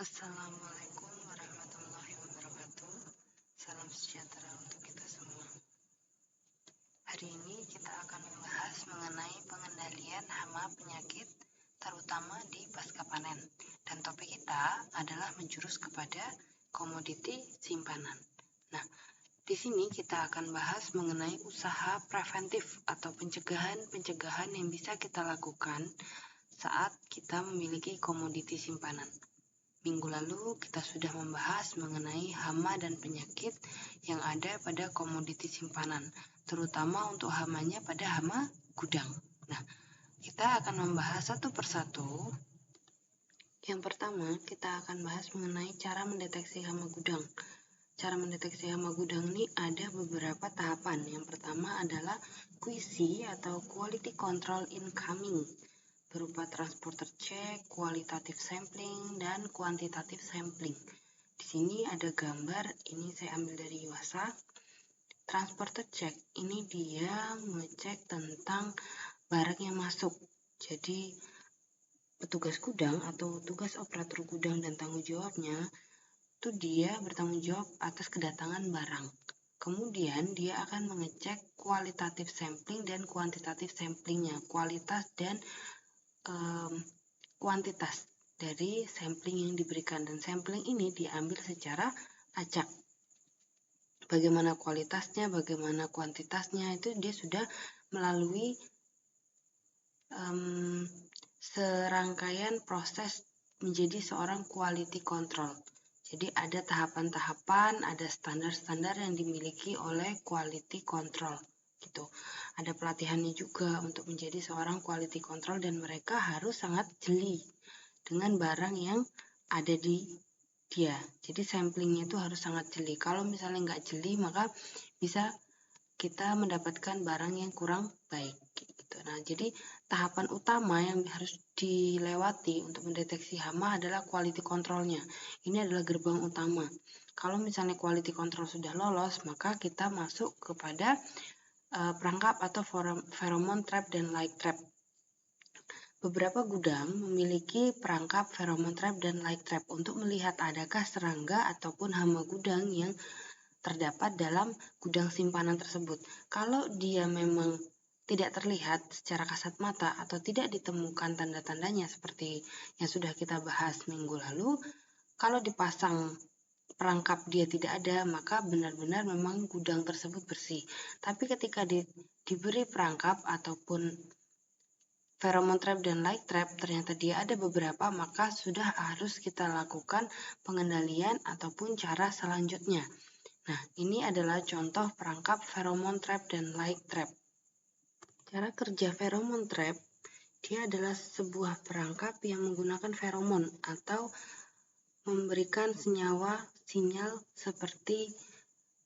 Assalamualaikum warahmatullahi wabarakatuh. Salam sejahtera untuk kita semua. Hari ini kita akan membahas mengenai pengendalian hama penyakit, terutama di pasca panen. Dan topik kita adalah menjurus kepada komoditi simpanan. Nah, di sini kita akan bahas mengenai usaha preventif atau pencegahan yang bisa kita lakukan saat kita memiliki komoditi simpanan. Minggu lalu kita sudah membahas mengenai hama dan penyakit yang ada pada komoditi simpanan, terutama untuk hamanya pada hama gudang. Nah, kita akan membahas satu persatu. Yang pertama, kita akan bahas mengenai cara mendeteksi hama gudang. Cara mendeteksi hama gudang ini ada beberapa tahapan. Yang pertama adalah QC atau Quality Control Incoming, berupa transporter check, kualitatif sampling, dan kuantitatif sampling. Di sini ada gambar, ini saya ambil dari Yuasa. Transporter check ini dia mengecek tentang barang yang masuk. Jadi petugas gudang atau tugas operator gudang dan tanggung jawabnya itu dia bertanggung jawab atas kedatangan barang. Kemudian dia akan mengecek kualitatif sampling dan kuantitatif samplingnya, kualitas dan kuantitas dari sampling yang diberikan, dan sampling ini diambil secara acak. Bagaimana kualitasnya, bagaimana kuantitasnya, itu dia sudah melalui serangkaian proses menjadi seorang quality control. Jadi ada tahapan-tahapan, ada standar-standar yang dimiliki oleh quality control. Gitu. Ada pelatihannya juga untuk menjadi seorang quality control, dan mereka harus sangat jeli dengan barang yang ada di dia. Jadi samplingnya itu harus sangat jeli. Kalau misalnya nggak jeli, maka bisa kita mendapatkan barang yang kurang baik. Gitu. Nah, jadi tahapan utama yang harus dilewati untuk mendeteksi hama adalah quality controlnya. Ini adalah gerbang utama. Kalau misalnya quality control sudah lolos, maka kita masuk kepada perangkap atau pheromone trap dan light trap. Beberapa gudang memiliki perangkap pheromone trap dan light trap untuk melihat adakah serangga ataupun hama gudang yang terdapat dalam gudang simpanan tersebut. Kalau dia memang tidak terlihat secara kasat mata atau tidak ditemukan tanda-tandanya seperti yang sudah kita bahas minggu lalu, kalau dipasang perangkap dia tidak ada, maka benar-benar memang gudang tersebut bersih. Tapi ketika diberi perangkap ataupun pheromone trap dan light trap ternyata dia ada beberapa, maka sudah harus kita lakukan pengendalian ataupun cara selanjutnya. Nah, ini adalah contoh perangkap pheromone trap dan light trap. Cara kerja pheromone trap, dia adalah sebuah perangkap yang menggunakan feromon atau memberikan sinyal seperti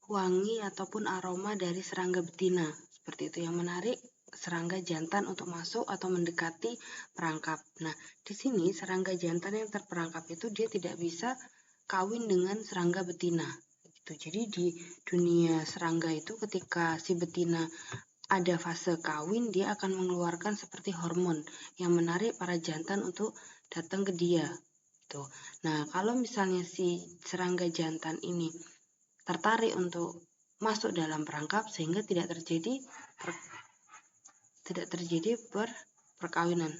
wangi ataupun aroma dari serangga betina. Seperti itu yang menarik serangga jantan untuk masuk atau mendekati perangkap. Nah, di sini serangga jantan yang terperangkap itu dia tidak bisa kawin dengan serangga betina. Jadi di dunia serangga itu ketika si betina ada fase kawin, dia akan mengeluarkan seperti hormon yang menarik para jantan untuk datang ke dia. Nah, kalau misalnya si serangga jantan ini tertarik untuk masuk dalam perangkap sehingga tidak terjadi perkawinan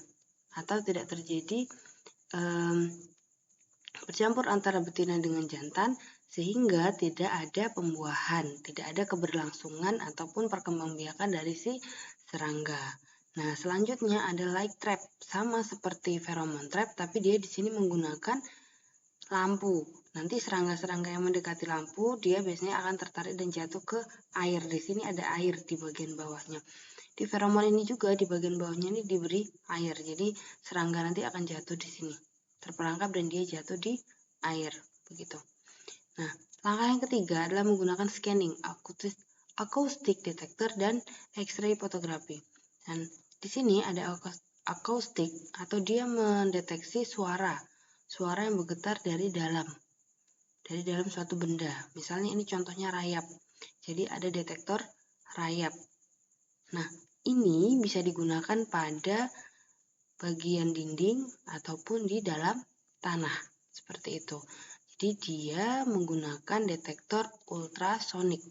atau tidak terjadi bercampur antara betina dengan jantan, sehingga tidak ada pembuahan, tidak ada keberlangsungan ataupun perkembangbiakan dari si serangga. Nah, selanjutnya ada light trap, sama seperti pheromone trap, tapi dia di sini menggunakan lampu. Nanti serangga-serangga yang mendekati lampu, dia biasanya akan tertarik dan jatuh ke air. Di sini ada air di bagian bawahnya. Di pheromone ini juga di bagian bawahnya ini diberi air. Jadi serangga nanti akan jatuh di sini, terperangkap dan dia jatuh di air, begitu. Nah, langkah yang ketiga adalah menggunakan scanning, acoustic detector dan X-ray fotografi. Dan di sini ada acoustic atau dia mendeteksi suara yang bergetar dari dalam suatu benda. Misalnya ini contohnya rayap. Jadi ada detektor rayap. Nah, ini bisa digunakan pada bagian dinding ataupun di dalam tanah. seperti itu. Jadi dia menggunakan detektor ultrasonik.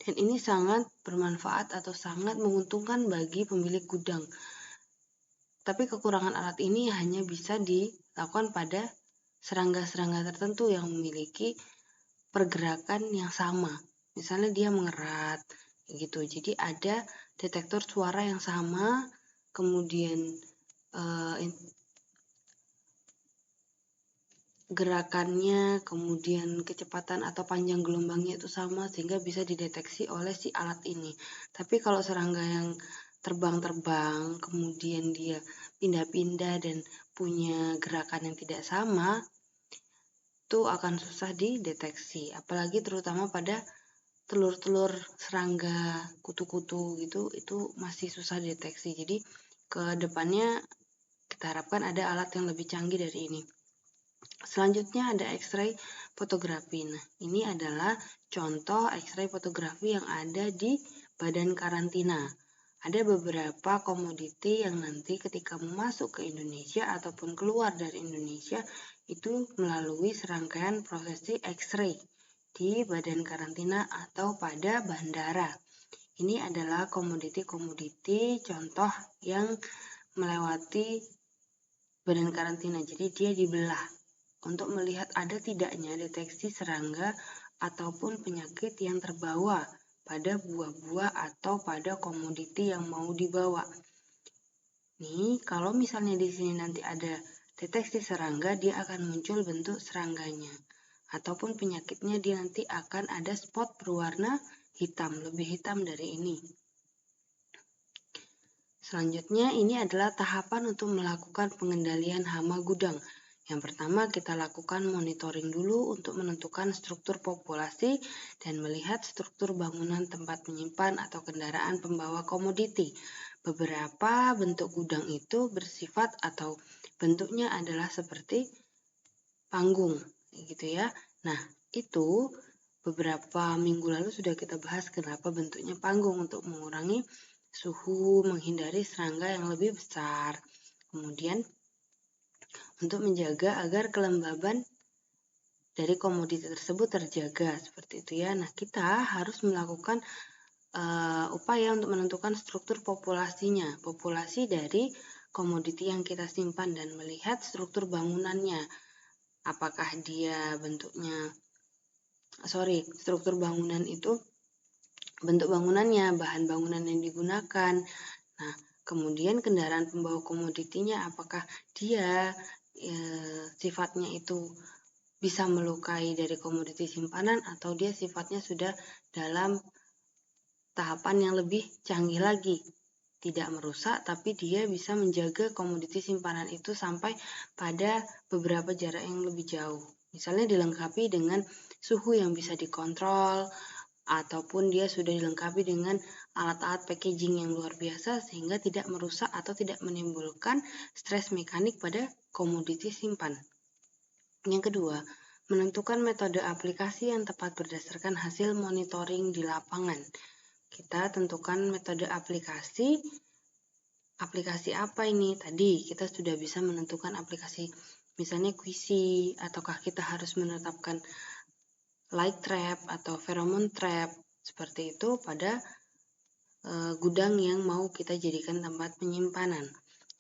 Dan ini sangat bermanfaat atau sangat menguntungkan bagi pemilik gudang. Tapi kekurangan alat ini hanya bisa dilakukan pada serangga-serangga tertentu yang memiliki pergerakan yang sama. Misalnya dia mengerat, gitu. Jadi ada detektor suara yang sama, kemudian gerakannya, kemudian kecepatan atau panjang gelombangnya itu sama sehingga bisa dideteksi oleh si alat ini. Tapi kalau serangga yang terbang-terbang, kemudian dia pindah-pindah dan punya gerakan yang tidak sama, itu akan susah dideteksi. Apalagi terutama pada telur-telur serangga, kutu-kutu gitu, itu masih susah dideteksi. Jadi ke depannya kita harapkan ada alat yang lebih canggih dari ini. Selanjutnya ada X-ray fotografi. Nah, ini adalah contoh X-ray fotografi yang ada di badan karantina. Ada beberapa komoditi yang nanti ketika masuk ke Indonesia ataupun keluar dari Indonesia itu melalui serangkaian prosesi X-ray di badan karantina atau pada bandara. Ini adalah komoditi-komoditi contoh yang melewati badan karantina. Jadi dia dibelah untuk melihat ada tidaknya deteksi serangga ataupun penyakit yang terbawa pada buah-buah atau pada komoditi yang mau dibawa. Nih, kalau misalnya di sini nanti ada deteksi serangga, dia akan muncul bentuk serangganya. Ataupun penyakitnya dia nanti akan ada spot berwarna hitam, lebih hitam dari ini. Selanjutnya ini adalah tahapan untuk melakukan pengendalian hama gudang. Yang pertama kita lakukan monitoring dulu untuk menentukan struktur populasi dan melihat struktur bangunan tempat menyimpan atau kendaraan pembawa komoditi. Beberapa bentuk gudang itu bersifat atau bentuknya adalah seperti panggung, gitu ya. Nah, itu beberapa minggu lalu sudah kita bahas kenapa bentuknya panggung untuk mengurangi suhu, menghindari serangga yang lebih besar. Kemudian untuk menjaga agar kelembaban dari komoditi tersebut terjaga seperti itu ya. Nah, kita harus melakukan upaya untuk menentukan struktur populasinya, populasi dari komoditi yang kita simpan dan melihat struktur bangunannya. Apakah dia struktur bangunan itu bentuk bangunannya, bahan bangunan yang digunakan. Nah, kemudian kendaraan pembawa komoditinya apakah dia sifatnya itu bisa melukai dari komoditi simpanan atau dia sifatnya sudah dalam tahapan yang lebih canggih lagi. Tidak merusak, tapi dia bisa menjaga komoditi simpanan itu sampai pada beberapa jarak yang lebih jauh. Misalnya dilengkapi dengan suhu yang bisa dikontrol, ataupun dia sudah dilengkapi dengan alat-alat packaging yang luar biasa sehingga tidak merusak atau tidak menimbulkan stres mekanik pada komoditi simpan. Yang kedua, menentukan metode aplikasi yang tepat berdasarkan hasil monitoring di lapangan. Kita tentukan metode aplikasi apa ini? Tadi kita sudah bisa menentukan aplikasi misalnya QC, ataukah kita harus menetapkan light trap atau pheromone trap seperti itu pada gudang yang mau kita jadikan tempat penyimpanan.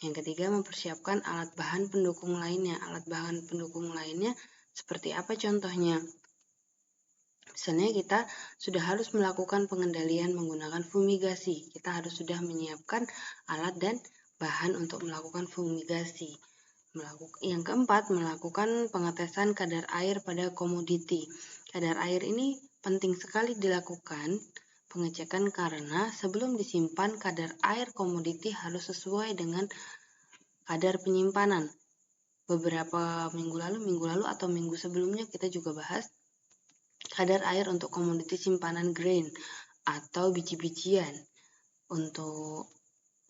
Yang ketiga, mempersiapkan alat bahan pendukung lainnya. Alat bahan pendukung lainnya seperti apa contohnya? Misalnya kita sudah harus melakukan pengendalian menggunakan fumigasi. Kita harus sudah menyiapkan alat dan bahan untuk melakukan fumigasi. Yang keempat, melakukan pengetesan kadar air pada komoditi. Kadar air ini penting sekali dilakukan pengecekan karena sebelum disimpan kadar air komoditi harus sesuai dengan kadar penyimpanan. Beberapa minggu lalu atau minggu sebelumnya kita juga bahas kadar air untuk komoditi simpanan grain atau biji-bijian untuk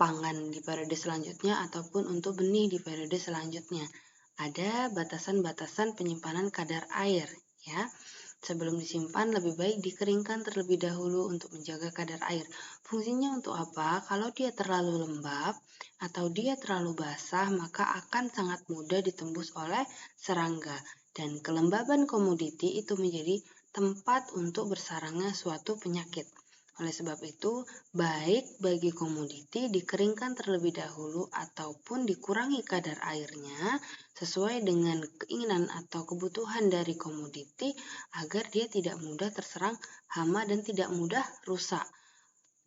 pangan di periode selanjutnya ataupun untuk benih di periode selanjutnya. Ada batasan-batasan penyimpanan kadar air ya. Sebelum disimpan, lebih baik dikeringkan terlebih dahulu untuk menjaga kadar air. Fungsinya untuk apa? Kalau dia terlalu lembab atau dia terlalu basah, maka akan sangat mudah ditembus oleh serangga. Dan kelembaban komoditi itu menjadi tempat untuk bersarangnya suatu penyakit. Oleh sebab itu, baik bagi komoditi dikeringkan terlebih dahulu ataupun dikurangi kadar airnya sesuai dengan keinginan atau kebutuhan dari komoditi agar dia tidak mudah terserang hama dan tidak mudah rusak.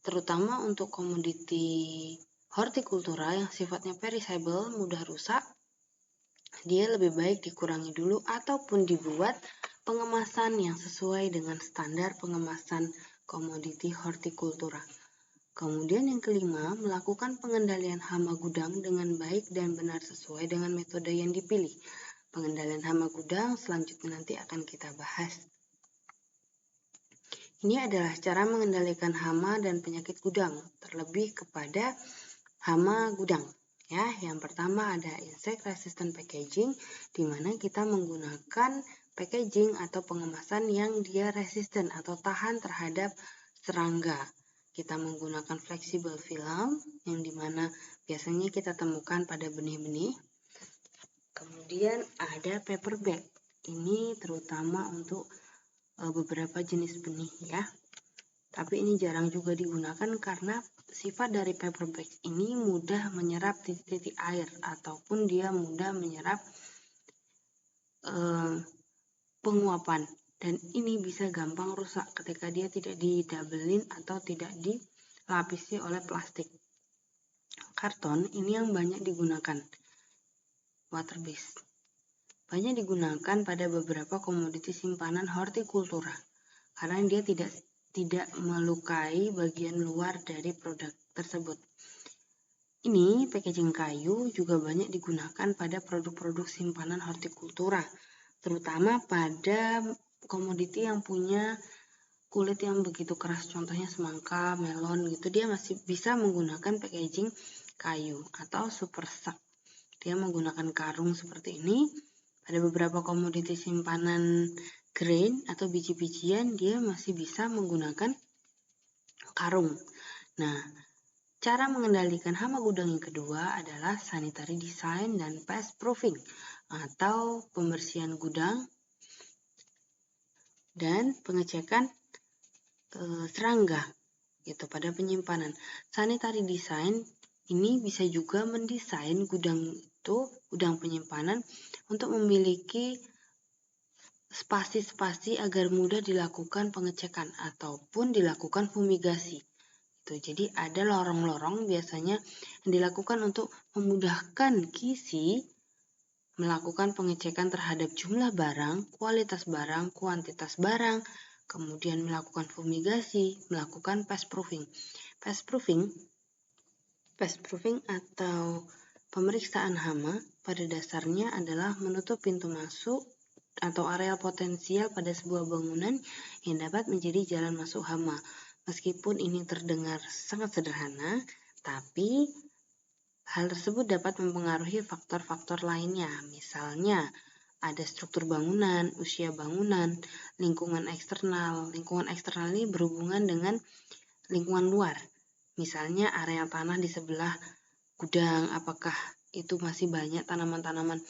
Terutama untuk komoditi hortikultura yang sifatnya perishable, mudah rusak, dia lebih baik dikurangi dulu ataupun dibuat pengemasan yang sesuai dengan standar pengemasan komoditi hortikultura. Kemudian yang kelima, melakukan pengendalian hama gudang dengan baik dan benar sesuai dengan metode yang dipilih. Pengendalian hama gudang selanjutnya nanti akan kita bahas. Ini adalah cara mengendalikan hama dan penyakit gudang, terlebih kepada hama gudang. Ya, yang pertama ada insect resistant packaging, di mana kita menggunakan packaging atau pengemasan yang dia resisten atau tahan terhadap serangga. Kita menggunakan flexible film, yang dimana biasanya kita temukan pada benih-benih. Kemudian ada paper bag. Ini terutama untuk beberapa jenis benih ya. Tapi ini jarang juga digunakan karena sifat dari paper bag ini mudah menyerap titik-titik air ataupun dia mudah menyerap penguapan, dan ini bisa gampang rusak ketika dia tidak didabelin atau tidak dilapisi oleh plastik. Karton ini yang banyak digunakan, water based. Banyak digunakan pada beberapa komoditi simpanan hortikultura karena dia tidak melukai bagian luar dari produk tersebut. Ini packaging kayu juga banyak digunakan pada produk-produk simpanan hortikultura, terutama pada komoditi yang punya kulit yang begitu keras, contohnya semangka, melon gitu, dia masih bisa menggunakan packaging kayu atau super sack. Dia menggunakan karung seperti ini. Pada beberapa komoditi simpanan grain atau biji-bijian, dia masih bisa menggunakan karung. Nah, cara mengendalikan hama gudang yang kedua adalah sanitary design dan pest proofing atau pembersihan gudang dan pengecekan serangga gitu pada penyimpanan. Sanitary design ini bisa juga mendesain gudang penyimpanan untuk memiliki spasi-spasi agar mudah dilakukan pengecekan ataupun dilakukan fumigasi. Jadi ada lorong-lorong biasanya yang dilakukan untuk memudahkan QC melakukan pengecekan terhadap jumlah barang, kualitas barang, kuantitas barang, kemudian melakukan fumigasi, melakukan pest proofing. Pest proofing atau pemeriksaan hama pada dasarnya adalah menutup pintu masuk atau areal potensial pada sebuah bangunan yang dapat menjadi jalan masuk hama. Meskipun ini terdengar sangat sederhana, tapi hal tersebut dapat mempengaruhi faktor-faktor lainnya. Misalnya, ada struktur bangunan, usia bangunan, lingkungan eksternal. Lingkungan eksternal ini berhubungan dengan lingkungan luar. Misalnya area tanah di sebelah gudang, apakah itu masih banyak tanaman-tanaman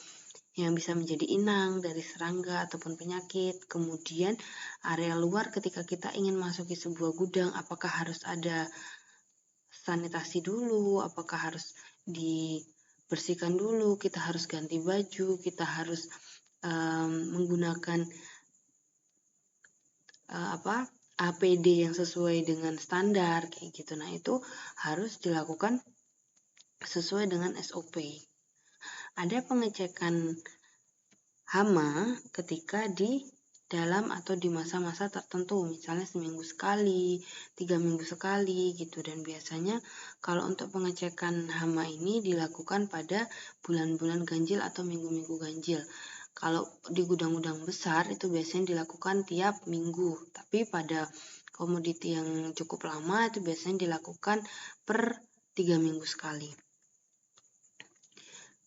yang bisa menjadi inang dari serangga ataupun penyakit. Kemudian area luar ketika kita ingin masuki sebuah gudang, apakah harus ada sanitasi dulu, apakah harus dibersihkan dulu, kita harus ganti baju, kita harus menggunakan APD yang sesuai dengan standar kayak gitu. Nah, itu harus dilakukan sesuai dengan SOP. Ada pengecekan hama ketika di dalam atau di masa-masa tertentu, misalnya seminggu sekali, 3 minggu sekali gitu, dan biasanya kalau untuk pengecekan hama ini dilakukan pada bulan-bulan ganjil atau minggu-minggu ganjil. Kalau di gudang-gudang besar itu biasanya dilakukan tiap minggu, tapi pada komoditi yang cukup lama itu biasanya dilakukan per 3 minggu sekali.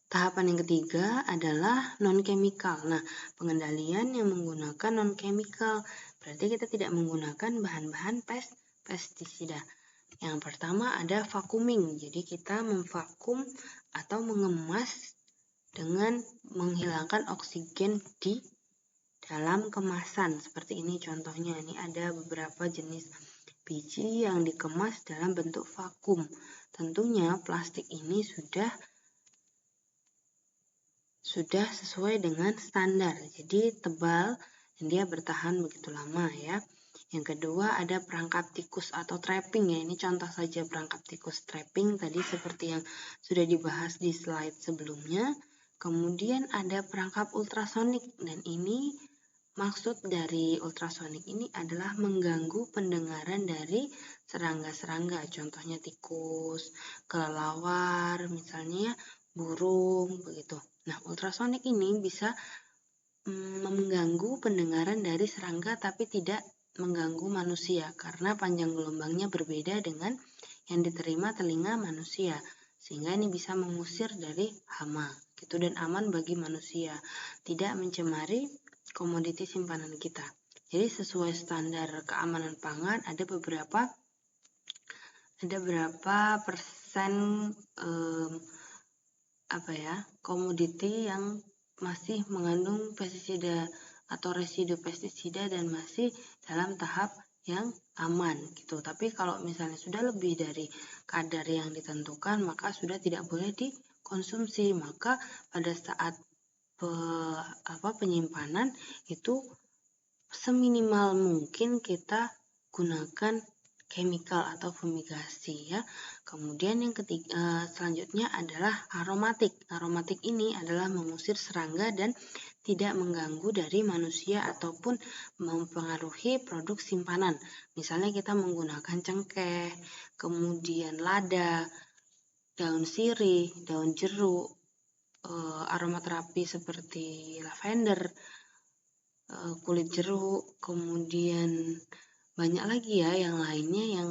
Tahapan yang ketiga adalah non-chemical. Nah, pengendalian yang menggunakan non-chemical berarti kita tidak menggunakan bahan-bahan pestisida. Yang pertama ada vacuuming. Jadi kita memvakum atau mengemas dengan menghilangkan oksigen di dalam kemasan. Seperti ini contohnya. Ini ada beberapa jenis biji yang dikemas dalam bentuk vakum. Tentunya plastik ini sudah sesuai dengan standar. Jadi tebal dan dia bertahan begitu lama ya. Yang kedua ada perangkap tikus atau trapping ya. Ini contoh saja perangkap tikus trapping tadi seperti yang sudah dibahas di slide sebelumnya. Kemudian ada perangkap ultrasonik dan ini maksud dari ultrasonik ini adalah mengganggu pendengaran dari serangga-serangga. Contohnya tikus, kelelawar, misalnya burung begitu. Nah, ultrasonik ini bisa mengganggu pendengaran dari serangga tapi tidak mengganggu manusia karena panjang gelombangnya berbeda dengan yang diterima telinga manusia. Sehingga ini bisa mengusir dari hama gitu dan aman bagi manusia, tidak mencemari komoditi simpanan kita. Jadi sesuai standar keamanan pangan ada berapa persen komoditi yang masih mengandung pestisida atau residu pestisida dan masih dalam tahap yang aman gitu. Tapi kalau misalnya sudah lebih dari kadar yang ditentukan maka sudah tidak boleh dikonsumsi. Maka pada saat penyimpanan itu seminimal mungkin kita gunakan chemical atau fumigasi ya. Kemudian yang ketiga selanjutnya adalah aromatik. Aromatik ini adalah mengusir serangga dan tidak mengganggu dari manusia ataupun mempengaruhi produk simpanan. Misalnya kita menggunakan cengkeh, kemudian lada, daun sirih, daun jeruk, aromaterapi seperti lavender, kulit jeruk, kemudian banyak lagi ya yang lainnya yang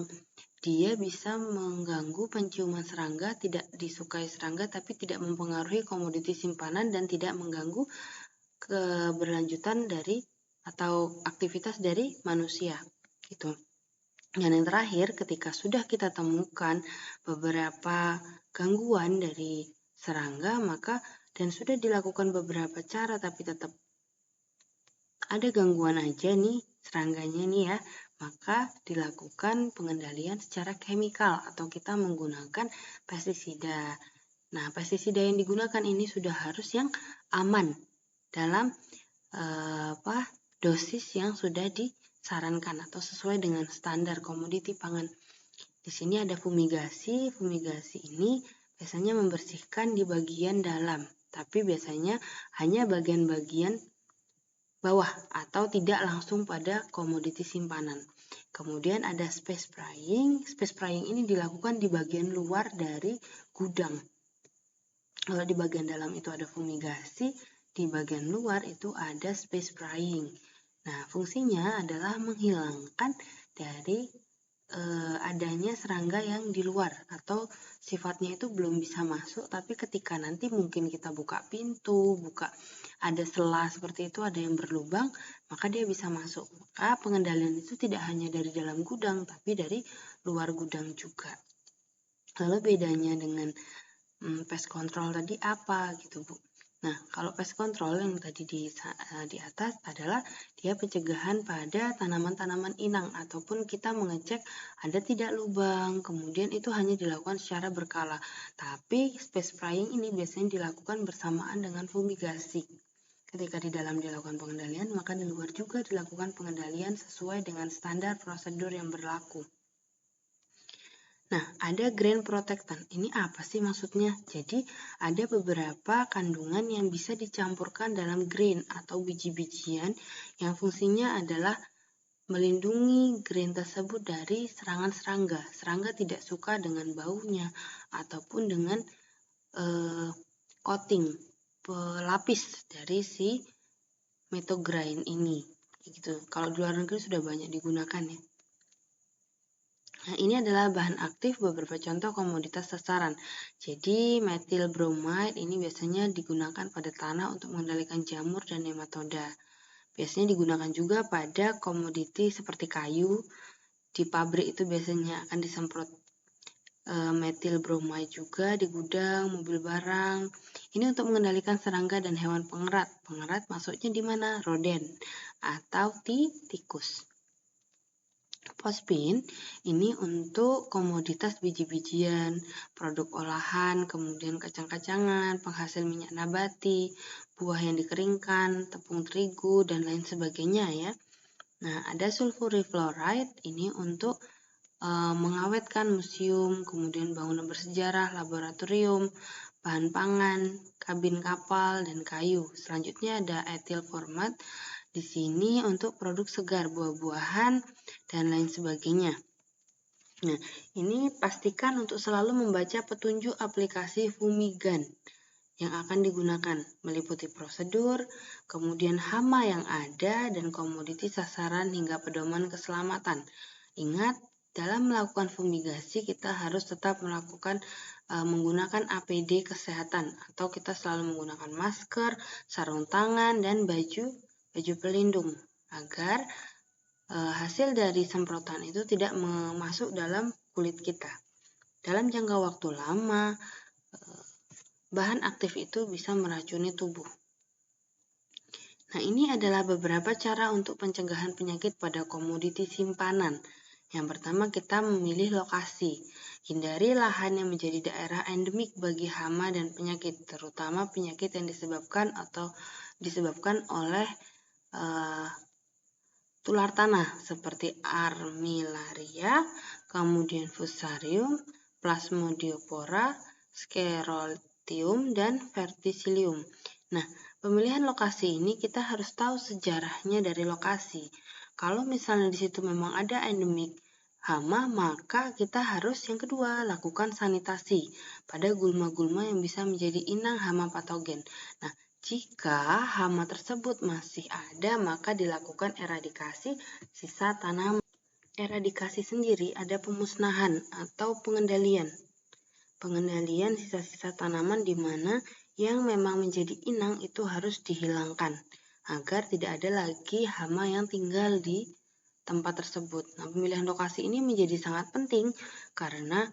dia bisa mengganggu penciuman serangga, tidak disukai serangga tapi tidak mempengaruhi komoditi simpanan dan tidak mengganggu keberlanjutan dari atau aktivitas dari manusia gitu. Dan yang terakhir, ketika sudah kita temukan beberapa gangguan dari serangga dan sudah dilakukan beberapa cara tapi tetap ada gangguan aja nih serangganya nih ya, maka dilakukan pengendalian secara chemical atau kita menggunakan pestisida. Nah, pestisida yang digunakan ini sudah harus yang aman dalam dosis yang sudah disarankan atau sesuai dengan standar komoditi pangan. Di sini ada fumigasi. Fumigasi ini biasanya membersihkan di bagian dalam, tapi biasanya hanya bagian-bagian bawah atau tidak langsung pada komoditi simpanan. Kemudian ada space spraying. Space spraying ini dilakukan di bagian luar dari gudang. Kalau di bagian dalam itu ada fumigasi, di bagian luar itu ada space spraying. Nah, fungsinya adalah menghilangkan dari adanya serangga yang di luar atau sifatnya itu belum bisa masuk, tapi ketika nanti mungkin kita buka pintu, ada sela seperti itu, ada yang berlubang, maka dia bisa masuk. Maka pengendalian itu tidak hanya dari dalam gudang, tapi dari luar gudang juga. Lalu bedanya dengan pest control tadi apa gitu Bu? Nah, kalau pest control yang tadi di atas adalah dia pencegahan pada tanaman-tanaman inang ataupun kita mengecek ada tidak lubang, kemudian itu hanya dilakukan secara berkala. Tapi space spraying ini biasanya dilakukan bersamaan dengan fumigasi. Ketika di dalam dilakukan pengendalian, maka di luar juga dilakukan pengendalian sesuai dengan standar prosedur yang berlaku. Nah, ada grain protectant. Ini apa sih maksudnya? Jadi, ada beberapa kandungan yang bisa dicampurkan dalam grain atau biji-bijian yang fungsinya adalah melindungi grain tersebut dari serangan serangga. Serangga tidak suka dengan baunya ataupun dengan coating, pelapis dari si metograin ini. Gitu. Kalau di luar negeri sudah banyak digunakan ya. Nah, ini adalah bahan aktif beberapa contoh komoditas sasaran. Jadi, metil bromide ini biasanya digunakan pada tanah untuk mengendalikan jamur dan nematoda. Biasanya digunakan juga pada komoditi seperti kayu. Di pabrik itu biasanya akan disemprot metil bromide juga di gudang, mobil barang. Ini untuk mengendalikan serangga dan hewan pengerat. Pengerat masuknya di mana? Roden atau tikus. Fosfin ini untuk komoditas biji-bijian, produk olahan, kemudian kacang-kacangan, penghasil minyak nabati, buah yang dikeringkan, tepung terigu, dan lain sebagainya ya. Nah, ada sulfuri fluoride ini untuk mengawetkan museum, kemudian bangunan bersejarah, laboratorium, bahan pangan, kabin kapal, dan kayu. Selanjutnya ada etil format di sini untuk produk segar, buah-buahan, dan lain sebagainya. Nah, ini pastikan untuk selalu membaca petunjuk aplikasi fumigan yang akan digunakan, meliputi prosedur, kemudian hama yang ada, dan komoditi sasaran hingga pedoman keselamatan. Ingat, dalam melakukan fumigasi kita harus tetap melakukan menggunakan APD kesehatan atau kita selalu menggunakan masker, sarung tangan, dan baju pelindung agar hasil dari semprotan itu tidak masuk dalam kulit kita. Dalam jangka waktu lama, bahan aktif itu bisa meracuni tubuh. Nah, ini adalah beberapa cara untuk pencegahan penyakit pada komoditi simpanan. Yang pertama, kita memilih lokasi. Hindari lahan yang menjadi daerah endemik bagi hama dan penyakit, terutama penyakit yang disebabkan oleh tular tanah seperti Armillaria, kemudian Fusarium, Plasmodiopora, Sclerotium, dan Verticillium. Nah, pemilihan lokasi ini kita harus tahu sejarahnya dari lokasi. Kalau misalnya di situ memang ada endemik hama, maka kita harus yang kedua lakukan sanitasi pada gulma-gulma yang bisa menjadi inang hama patogen. Nah, jika hama tersebut masih ada, maka dilakukan eradikasi sisa tanaman. Eradikasi sendiri ada pemusnahan atau pengendalian. Pengendalian sisa-sisa tanaman di mana yang memang menjadi inang itu harus dihilangkan agar tidak ada lagi hama yang tinggal di tempat tersebut. Nah, pemilihan lokasi ini menjadi sangat penting karena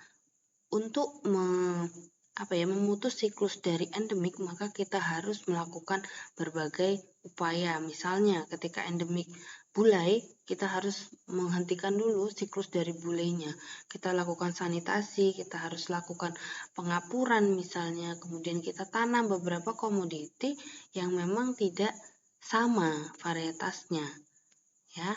untuk memutus siklus dari endemik, maka kita harus melakukan berbagai upaya. Misalnya ketika endemik bulai, kita harus menghentikan dulu siklus dari bulainya. Kita lakukan sanitasi, kita harus lakukan pengapuran misalnya, kemudian kita tanam beberapa komoditi yang memang tidak sama varietasnya. Ya.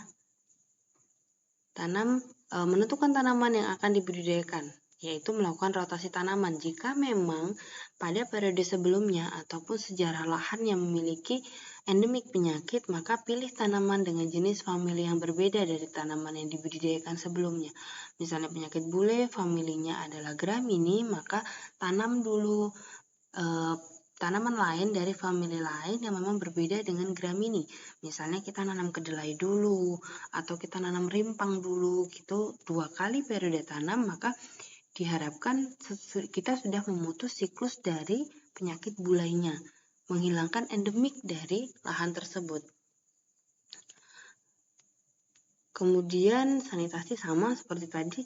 Menentukan tanaman yang akan dibudidayakan, yaitu melakukan rotasi tanaman. Jika memang pada periode sebelumnya ataupun sejarah lahan yang memiliki endemik penyakit, maka pilih tanaman dengan jenis famili yang berbeda dari tanaman yang dibudidayakan sebelumnya. Misalnya penyakit bule, familinya adalah Gramini, maka tanam dulu tanaman lain dari famili lain yang memang berbeda dengan Gramini. Misalnya kita nanam kedelai dulu atau kita nanam rimpang dulu gitu 2 kali periode tanam, maka diharapkan kita sudah memutus siklus dari penyakit bulainya, menghilangkan endemik dari lahan tersebut. Kemudian sanitasi sama seperti tadi.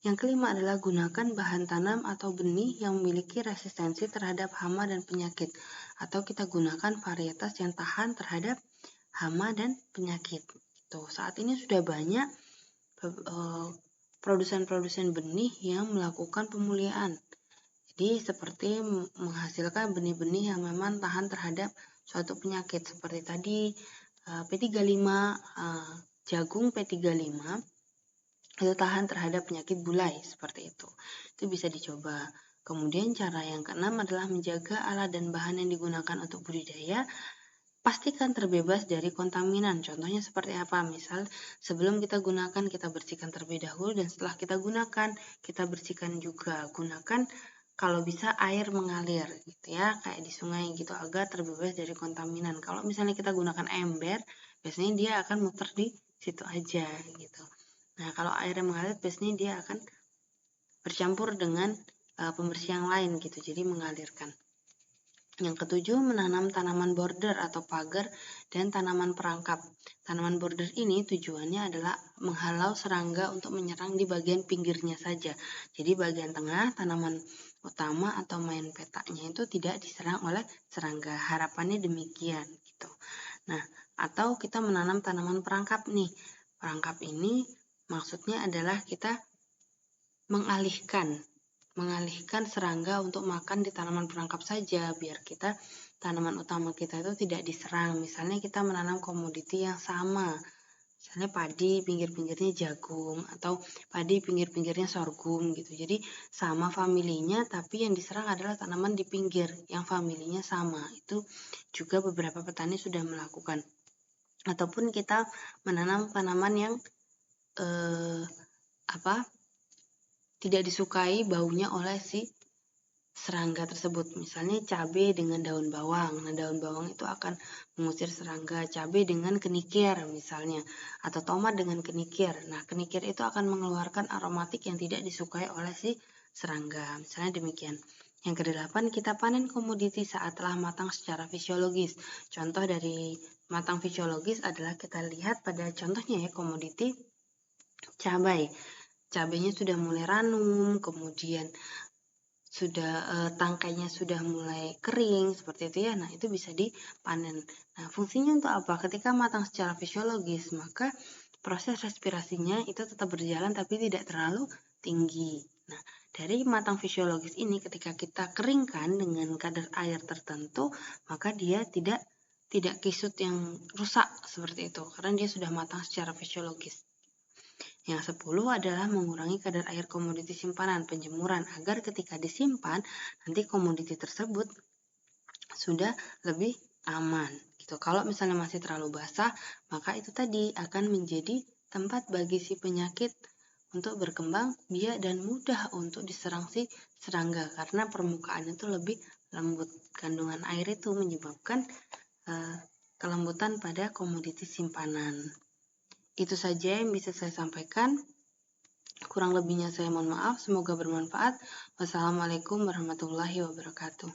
Yang kelima adalah gunakan bahan tanam atau benih yang memiliki resistensi terhadap hama dan penyakit, atau kita gunakan varietas yang tahan terhadap hama dan penyakit. Saat ini sudah banyak produsen-produsen benih yang melakukan pemuliaan. Jadi seperti menghasilkan benih-benih yang memang tahan terhadap suatu penyakit seperti tadi P35, jagung P35 itu tahan terhadap penyakit bulai seperti itu. Itu bisa dicoba. Kemudian cara yang keenam adalah menjaga alat dan bahan yang digunakan untuk budidaya. Pastikan terbebas dari kontaminan. Contohnya seperti apa? Misal sebelum kita gunakan kita bersihkan terlebih dahulu dan setelah kita gunakan kita bersihkan juga. Gunakan kalau bisa air mengalir gitu ya, kayak di sungai gitu agar terbebas dari kontaminan. Kalau misalnya kita gunakan ember, biasanya dia akan muter di situ aja gitu. Nah, kalau airnya mengalir biasanya dia akan bercampur dengan pembersih yang lain gitu, jadi mengalirkan. Yang ketujuh, menanam tanaman border atau pagar dan tanaman perangkap. Tanaman border ini tujuannya adalah menghalau serangga untuk menyerang di bagian pinggirnya saja. Jadi bagian tengah tanaman utama atau main petanya itu tidak diserang oleh serangga. Harapannya demikian gitu. Nah, atau kita menanam tanaman perangkap nih. Perangkap ini maksudnya adalah kita mengalihkan serangga untuk makan di tanaman perangkap saja, biar kita tanaman utama kita itu tidak diserang. Misalnya kita menanam komoditi yang sama, misalnya padi pinggir-pinggirnya jagung atau padi pinggir-pinggirnya sorghum gitu. Jadi sama familinya, tapi yang diserang adalah tanaman di pinggir yang familinya sama. Itu juga beberapa petani sudah melakukan. Ataupun kita menanam tanaman yang tidak disukai baunya oleh si serangga tersebut. Misalnya cabai dengan daun bawang. Nah, daun bawang itu akan mengusir serangga. Cabai dengan kenikir misalnya, atau tomat dengan kenikir. Nah, kenikir itu akan mengeluarkan aromatik yang tidak disukai oleh si serangga. Misalnya demikian. Yang kedelapan, kita panen komoditi saat telah matang secara fisiologis. Contoh dari matang fisiologis adalah kita lihat pada contohnya ya, komoditi cabai. Cabainya sudah mulai ranum, kemudian sudah tangkainya sudah mulai kering seperti itu ya. Nah, itu bisa dipanen. Nah, fungsinya untuk apa? Ketika matang secara fisiologis, maka proses respirasinya itu tetap berjalan tapi tidak terlalu tinggi. Nah, dari matang fisiologis ini ketika kita keringkan dengan kadar air tertentu, maka dia tidak kisut yang rusak seperti itu karena dia sudah matang secara fisiologis. Yang 10 adalah mengurangi kadar air komoditi simpanan penjemuran agar ketika disimpan nanti komoditi tersebut sudah lebih aman gitu. Kalau misalnya masih terlalu basah, maka itu tadi akan menjadi tempat bagi si penyakit untuk berkembang biak dan mudah untuk diserang si serangga karena permukaannya itu lebih lembut. Kandungan air itu menyebabkan kelembutan pada komoditi simpanan. Itu saja yang bisa saya sampaikan. Kurang lebihnya saya mohon maaf. Semoga bermanfaat. Wassalamualaikum warahmatullahi wabarakatuh.